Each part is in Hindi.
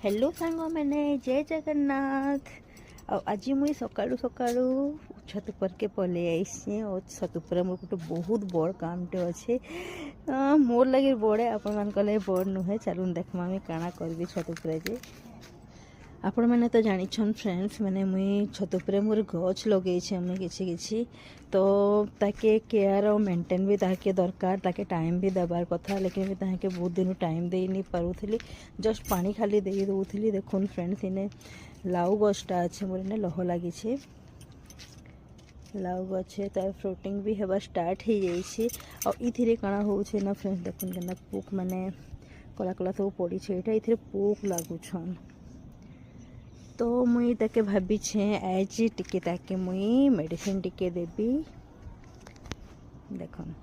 हेलो सांग मैंने जय जगन्नाथ। आज मुई सकाळु सकाळु छत पर के पले आई और छत पर मोर गोटे बहुत बड़ कामटे अच्छे। मोर लगे बड़े आपण मान लगे बड़ नुहे। चलून देखमा मुई काଣା करबी छत पर जे। आपण मैंने तो जानिछन फ्रेंड्स मैंने मुई छत पर मोर गछ लगे मुई किछि तो ताके केयर और मेंटेन भी ताके दरकार ताके टाइम भी दबार कथा लेकिन भी ताके बहुत दिन टाइम दे नहीं पारुथली। जस्ट पानी खाली दे दउथली। देखुन फ्रेंड्स इने लाउ गछटा अच्छे मोर इने लह लगी लाउ गछे तार फ्रूटिंग भी हेबा स्टार्ट हो जाइए। और इथिरे काଣା होउछे ना फ्रेंड्स देखुन केना पोक माने कला कला सब पड़ी छे। एटा इथिरे पोक लागुछन तो मुई ताके भाभी छे आज टिके ताके मुई मेडिसिन टिके देबी। देखन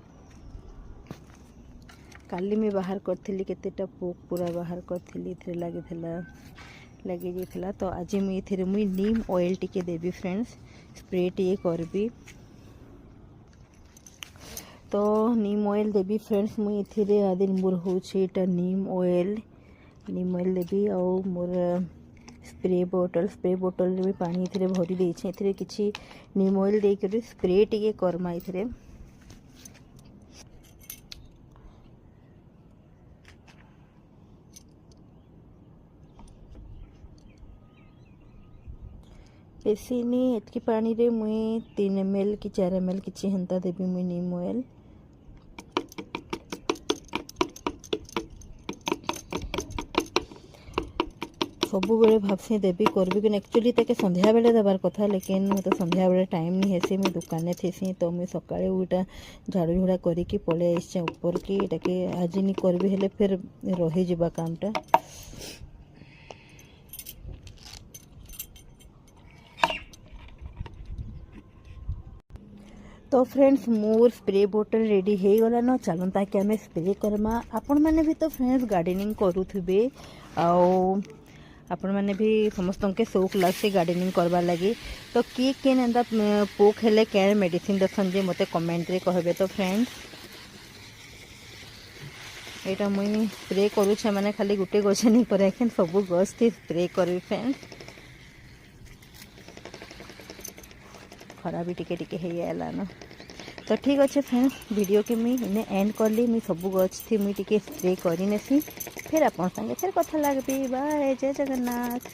काली मैं बाहर करथिली केतेटा पोक पूरा बाहर करथिली इथरे लगी जाइथिला तो आज मुई इथरे मुई नीम ऑयल टिके देबी फ्रेंड्स। स्प्रे टिके करबी तो नीम ऑयल देबी फ्रेंड्स। मुई इथरे आदिन मोर होछे एटा नीम ऑयल देबी और मोर स्प्रे बोतल भी पानी इथरे भरी देइछे। इथरे किछि नीम ऑयल दे कर स्प्रे टिके करमा इथरे। बेसी नी एतकी पानी रे मुई 3 ml कि 4 ml किछि हंता देबी मुई नीम ऑयल। सबु बेले भाबसी देबी करबी कि एक्चुअली ताके संध्या बेले देबार कथा लेकिन तो संध्या बेले टाइम नहीं हेसी मुई दुकान थेसी तो मुई सकाळे उटा झाड़ू झुड़ा करिकी पले आइछे ऊपर की एटाके आज नहीं करबी हेले फिर रही जिबा कामटा। तो फ्रेंड्स मोर स्प्रे बोतल रेडी हो गला न। चलन ताकि आम स्प्रे करमा। आपण मैंने भी तो फ्रेंड्स गार्डनिंग करुथे आपण मैंने भी समस्त के शौक लगे गार्डनिंग करवा लगी तो किए एंता पोक हेले क्या मेडिसिन दसन जे मते कमेंट रे कहबे। तो फ्रेंड्स एटा मुई स्प्रे करूछे माने खाली गुटे गछ नहीं करे सब गछ थी स्प्रे करबी फ्रेंड्स। खरा भी टिके टिके हेला न तो ठीक अच्छे फ्रेंड्स वीडियो के मुई इने एंड करली। मुई सब गछ थी मुई टिके स्प्रे करी नेसी फिर आपन संगे फिर कथा लागबी। बाय जय जगन्नाथ।